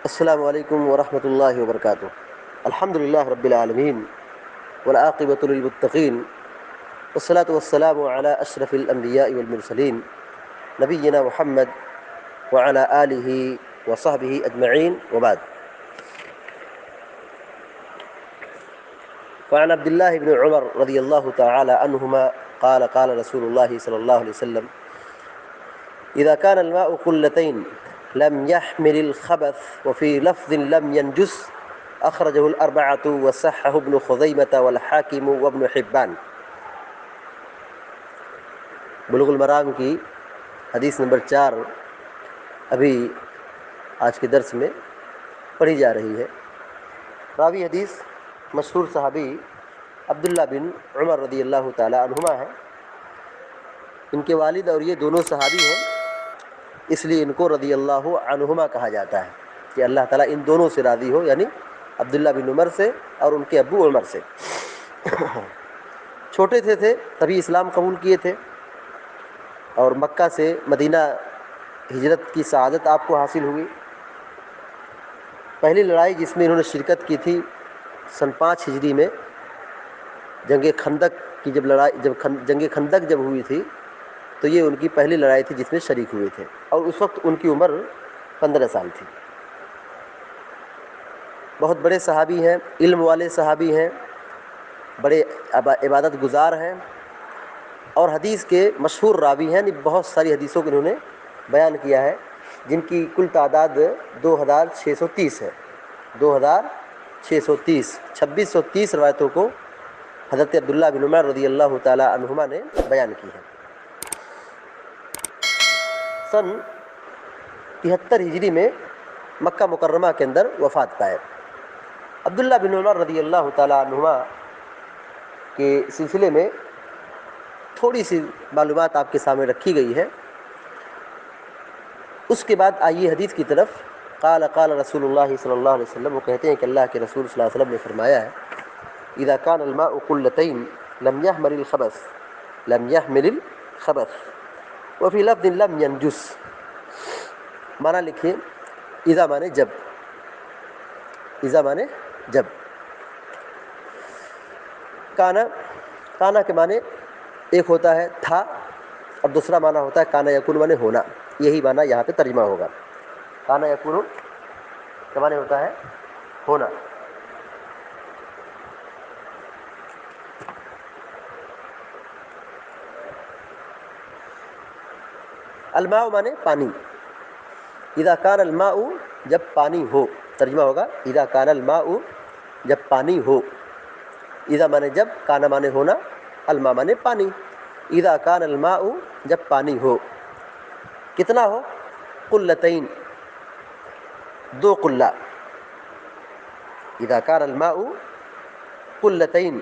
السلام علیکم ورحمۃ اللہ وبرکاتہ۔ الحمد للہ رب العالمین والعاقبۃ للمتقین والصلاة والسلام علی اشرف الانبیاء والمرسلین نبینا محمد وعلی آلہ وصحبہ اجمعین وبعد۔ فعن عبد اللہ بن عمر رضی اللہ تعالی عنہما قال قال رسول اللہ صلی اللہ علیہ وسلم اذا كان الماء قلتين لم يحمل الخبث وفي لفظ لم ينجس اخرجه الاربعة وصححه ابن خزیمة والحاکم وابن حبان۔ بلوغ المرام کی حدیث نمبر 4 ابھی آج کے درس میں پڑھی جا رہی ہے۔ راوی حدیث مشہور صحابی عبداللہ بن عمر رضی اللہ تعالی عنہما ہیں۔ ان کے والد اور یہ دونوں صحابی ہیں، اس لیے ان کو رضی اللہ عنہما کہا جاتا ہے کہ اللہ تعالیٰ ان دونوں سے راضی ہو، یعنی عبداللہ بن عمر سے اور ان کے ابو عمر سے۔ چھوٹے تھے تبھی اسلام قبول کیے تھے، اور مکہ سے مدینہ ہجرت کی سعادت آپ کو حاصل ہوئی۔ پہلی لڑائی جس میں انہوں نے شرکت کی تھی سن 5 ہجری میں، جنگ خندق کی جنگ خندق جب ہوئی تھی تو یہ ان کی پہلی لڑائی تھی جس میں شریک ہوئے تھے، اور اس وقت ان کی عمر 15 سال تھی۔ بہت بڑے صحابی ہیں، علم والے صحابی ہیں، بڑے عبادت گزار ہیں، اور حدیث کے مشہور راوی ہیں۔ بہت ساری حدیثوں کو انہوں نے بیان کیا ہے، جن کی کل تعداد 2630 ہے۔ 2630 2630 روایتوں کو حضرت عبداللہ بن عمر رضی اللہ تعالی عنہما نے بیان کی ہے۔ سن 73 ہجری میں مکہ مکرمہ کے اندر وفات پائے۔ عبداللہ بن عمر رضی اللہ تعالی عنہما کے سلسلے میں تھوڑی سی معلومات آپ کے سامنے رکھی گئی ہے۔ اس کے بعد آئیے حدیث کی طرف۔ قال قال رسول اللہ صلی اللہ علیہ وسلم، وہ کہتے ہیں کہ اللہ کے رسول صلی اللہ علیہ وسلم نے فرمایا ہے اذا كان الماء قلتين لم يحمل الخبث وفي لفظ لم ينجس۔ معنی لکھیے، اذا مانے جب، اذا مانے جب، کانا کے معنی ایک ہوتا ہے تھا، اور دوسرا معنی ہوتا ہے کانا یکون مانے ہونا۔ یہی معنی یہاں پہ ترجمہ ہوگا۔ کانا یکون کا معنی ہوتا ہے ہونا۔ الماء مانے پانی۔ اذا کان الماء جب پانی ہو، ترجمہ ہوگا اذا کان الماء جب پانی ہو۔ اذا مانے جب، کانا مانے ہونا، الماء مانے پانی۔ اذا کان الماء جب پانی ہو، کتنا ہو؟ قلتین، 2 قلہ۔ اذا کان الماء قلتین،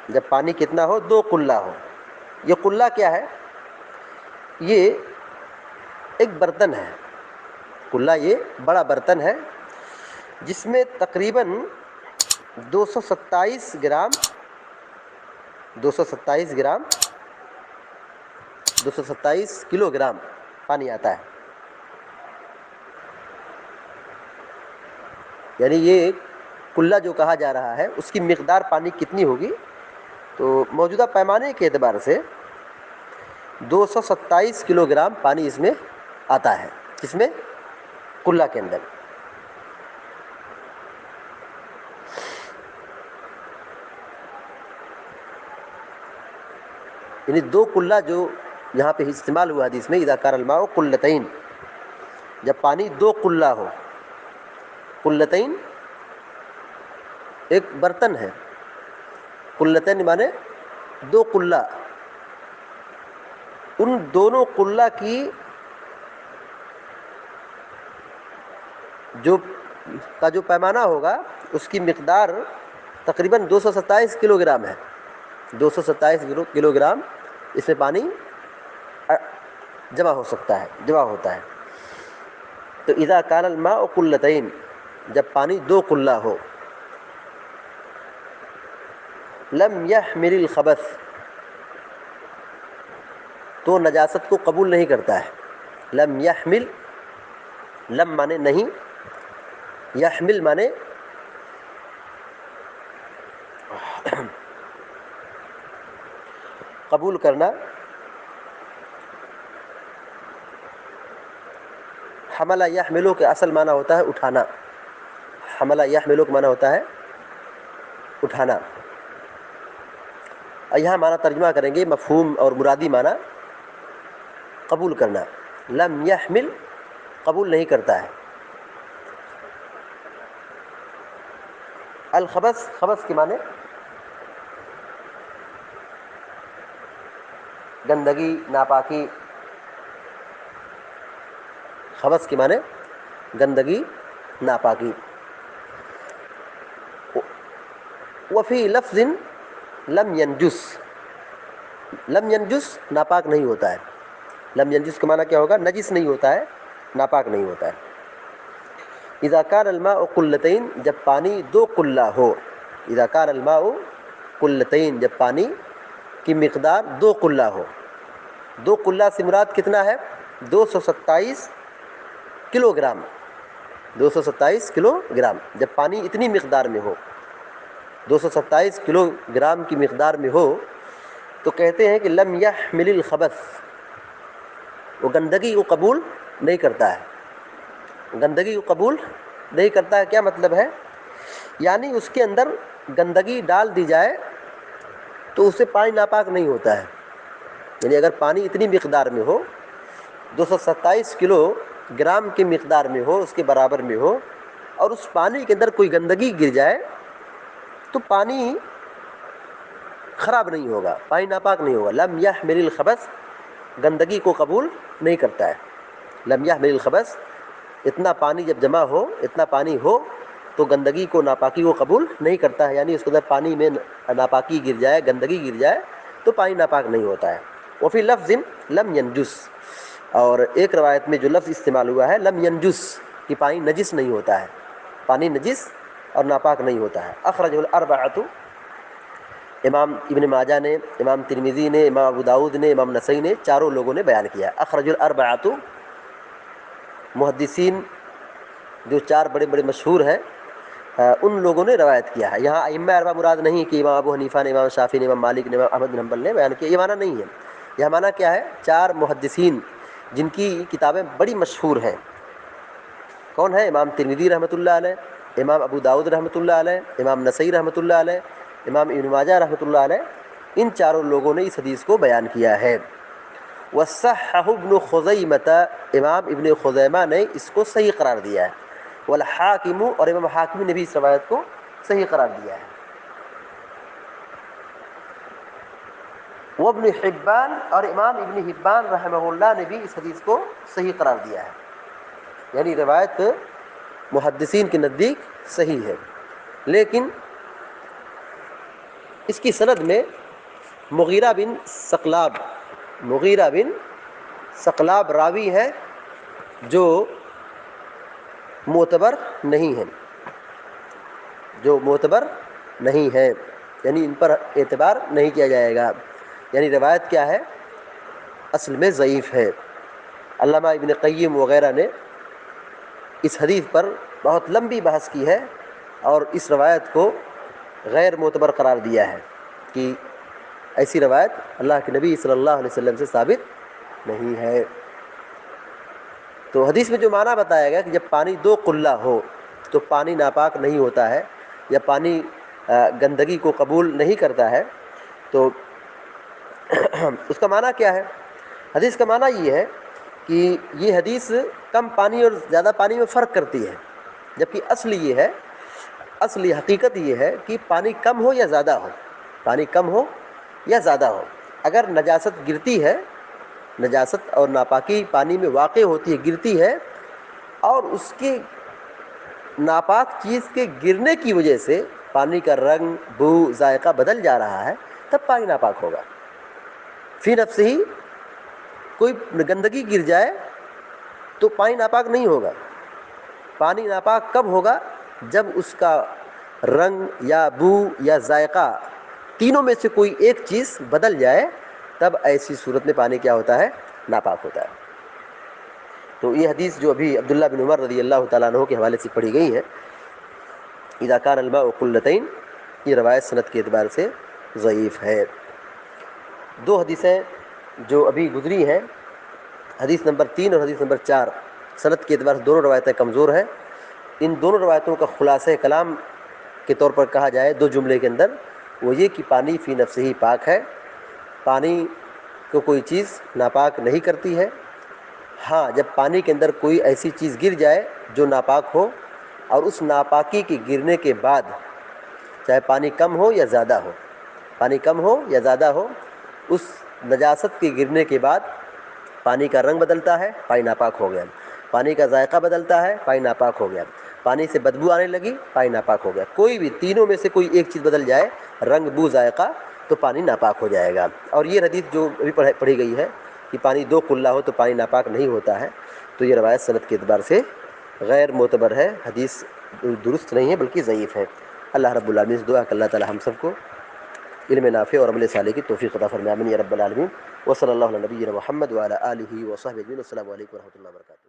جب پانی کتنا ہو؟ 2 قلہ ہو۔ یہ قلہ کیا ہے؟ یہ ایک برتن ہے۔ قلہ یہ بڑا برتن ہے جس میں تقریباً 227 گرام 227 کلو گرام پانی آتا ہے۔ یعنی یہ قلہ جو کہا جا رہا ہے اس کی مقدار پانی کتنی ہوگی؟ تو موجودہ پیمانے کے اعتبار سے 227 کلو گرام پانی اس میں آتا ہے، اس میں قلہ کے اندر۔ یعنی 2 قلہ جو یہاں پہ استعمال ہوا حدیث میں، اذا کان الماء قلتین، جب پانی 2 قلہ ہو۔ قلتین ایک برتن ہے، قلتین مانے 2 قلہ۔ ان دونوں قلہ کی جو پیمانہ ہوگا اس کی مقدار تقریباً 227 کلو گرام ہے۔ 227 کلو گرام اس میں پانی جمع ہوتا ہے۔ تو اذا کان الماء قلتین، جب پانی 2 قلہ ہو۔ لم يحمل الخبث، تو نجاست کو قبول نہیں کرتا ہے۔ لم يحمل، لم مانے نہیں، یحمل مانے قبول کرنا، حملہ یحملو کے اصل معنی ہوتا ہے اٹھانا، حملہ یحملو کا معنی ہوتا ہے اٹھانا، اور یہاں معنی ترجمہ کریں گے مفہوم اور مرادی معنی قبول کرنا، لم یحمل قبول نہیں کرتا ہے، الخبث خبث کے معنی گندگی ناپاکی، خبث کے معنی گندگی ناپاکی، وفی لفظ لم ینجس، لم ینجس ناپاک نہیں ہوتا ہے، لم ینجس کا معنی کیا ہوگا؟ نجس نہیں ہوتا ہے، ناپاک نہیں ہوتا ہے۔ اذا کان الماء قلتین جب پانی دو قلہ ہو، اذا کان الماء قلتین جب پانی کی مقدار دو قلہ ہو، دو قلہ سے مراد کتنا ہے؟ 227 کلو گرام، 227 کلو گرام، جب پانی اتنی مقدار میں ہو، 227 کلو گرام کی مقدار میں ہو، تو کہتے ہیں کہ لم یحمل الخبث، وہ گندگی کو قبول نہیں کرتا ہے، گندگی کو قبول نہیں کرتا ہے۔ کیا مطلب ہے؟ یعنی اس کے اندر گندگی ڈال دی جائے تو اس سے پانی ناپاک نہیں ہوتا ہے، یعنی اگر پانی اتنی مقدار میں ہو، 227 کلو گرام کی مقدار میں ہو، اس کے برابر میں ہو، اور اس پانی کے اندر کوئی گندگی گر جائے تو پانی خراب نہیں ہوگا، پانی ناپاک نہیں ہوگا۔ لم یحمل الخبث گندگی کو قبول نہیں کرتا ہے، لم یحمل الخبث، اتنا پانی جب جمع ہو، اتنا پانی ہو تو گندگی کو ناپاکی کو قبول نہیں کرتا ہے، یعنی اس کے اندر پانی میں ناپاکی گر جائے، گندگی گر جائے تو پانی ناپاک نہیں ہوتا ہے۔ وفی لفظ لم ینجس، اور ایک روایت میں جو لفظ استعمال ہوا ہے لم ینجس، کہ پانی نجس نہیں ہوتا ہے، پانی نجس اور ناپاک نہیں ہوتا ہے۔ اخرجہ الاربعۃ، امام ابن ماجہ نے، امام ترمذی نے، امام ابو داؤد نے، امام نسائی نے، چاروں لوگوں نے بیان کیا۔ اخرج الاربعۃ، محدثین جو چار بڑے بڑے مشہور ہیں ان لوگوں نے روایت کیا ہے۔ یہاں ائمہ اربعہ مراد نہیں کہ امام ابو حنیفہ نے، امام شافعی نے، امام مالک نے، امام احمد بن حنبل نے بیان کیا، یہ معنی نہیں ہے۔ یہ معنی کیا ہے؟ چار محدثین جن کی کتابیں بڑی مشہور ہیں، کون ہیں؟ امام ترمذی رحمۃ اللہ علیہ، امام ابو داؤد رحمۃ اللہ علیہ، امام نسائی رحمۃ اللہ علیہ، امام ابن ماجہ رحمۃ اللہ علیہ، ان چاروں لوگوں نے اس حدیث کو بیان کیا ہے۔ وصححہ ابن خزیمہ، امام ابن خزیمہ نے اس کو صحیح قرار دیا ہے، والحاکم، اور امام حاکم نے بھی اس روایت کو صحیح قرار دیا ہے، وابن حبان، اور امام ابن حبان رحمہ اللہ نے بھی اس حدیث کو صحیح قرار دیا ہے، یعنی روایت محدثین کے نزدیک صحیح ہے، لیکن اس کی سند میں مغیرہ بن ثقلاب، مغیرہ بن ثقلاب راوی ہے جو معتبر نہیں ہیں، جو معتبر نہیں ہے، یعنی ان پر اعتبار نہیں کیا جائے گا، یعنی روایت کیا ہے؟ اصل میں ضعیف ہے۔ علامہ ابن قیم وغیرہ نے اس حدیث پر بہت لمبی بحث کی ہے اور اس روایت کو غیر معتبر قرار دیا ہے کہ ایسی روایت اللہ کے نبی صلی اللہ علیہ وسلم سے ثابت نہیں ہے۔ تو حدیث میں جو معنی بتایا گیا کہ جب پانی دو قلہ ہو تو پانی ناپاک نہیں ہوتا ہے یا پانی گندگی کو قبول نہیں کرتا ہے، تو اس کا معنی کیا ہے؟ حدیث کا معنی یہ ہے کہ یہ حدیث کم پانی اور زیادہ پانی میں فرق کرتی ہے، جبکہ اصل یہ ہے، اصلی حقیقت یہ ہے کہ پانی کم ہو یا زیادہ ہو، پانی کم ہو یا زیادہ ہو، اگر نجاست گرتی ہے، نجاست اور ناپاکی پانی میں واقع ہوتی ہے، گرتی ہے، اور اس کی ناپاک چیز کے گرنے کی وجہ سے پانی کا رنگ، بو، ذائقہ بدل جا رہا ہے، تب پانی ناپاک ہوگا۔ فی نفسہ ہی کوئی گندگی گر جائے تو پانی ناپاک نہیں ہوگا۔ پانی ناپاک کب ہوگا؟ جب اس کا رنگ یا بو یا ذائقہ تینوں میں سے کوئی ایک چیز بدل جائے، تب ایسی صورت میں پانی کیا ہوتا ہے؟ ناپاک ہوتا ہے۔ تو یہ حدیث جو ابھی عبداللہ بن عمر رضی اللہ تعالیٰ عنہ کے حوالے سے پڑھی گئی ہے، اذا کان الماء قلتین، یہ روایت سند کے اعتبار سے ضعیف ہے۔ دو حدیثیں جو ابھی گزری ہیں، حدیث نمبر 3 اور حدیث نمبر 4، سند کے اعتبار سے دونوں روایتیں کمزور ہیں۔ ان دونوں روایتوں کا خلاصہ کلام کے طور پر کہا جائے دو جملے کے اندر، وہ یہ کہ پانی فی نفسہ ہی پاک ہے، پانی کو کوئی چیز ناپاک نہیں کرتی ہے۔ ہاں، جب پانی کے اندر کوئی ایسی چیز گر جائے جو ناپاک ہو، اور اس ناپاکی کے گرنے کے بعد چاہے پانی کم ہو یا زیادہ ہو، پانی کم ہو یا زیادہ ہو، اس نجاست کے گرنے کے بعد پانی کا رنگ بدلتا ہے، پانی ناپاک ہو گیا۔ پانی کا ذائقہ بدلتا ہے، پانی ناپاک ہو گیا۔ پانی سے بدبو آنے لگی، پانی ناپاک ہو گیا۔ کوئی بھی تینوں میں سے کوئی ایک چیز بدل جائے، رنگ، بو، ذائقہ، تو پانی ناپاک ہو جائے گا۔ اور یہ حدیث جو ابھی پڑھی گئی ہے کہ پانی دو قلہ ہو تو پانی ناپاک نہیں ہوتا ہے، تو یہ روایت سند کے اعتبار سے غیر معتبر ہے، حدیث درست نہیں ہے بلکہ ضعیف ہے۔ اللہ رب العالمین سے دعا کہ اللہ تعالی ہم سب کو علم نافع اور عمل صالح کی توفیق عطا فرمائے، آمین یا رب العالمین۔ وصلی اللہ علی نبینا محمد وعلی آلہ وصحبہ اجمعین۔ السلام علیکم ورحمۃ اللہ وبرکاتہ۔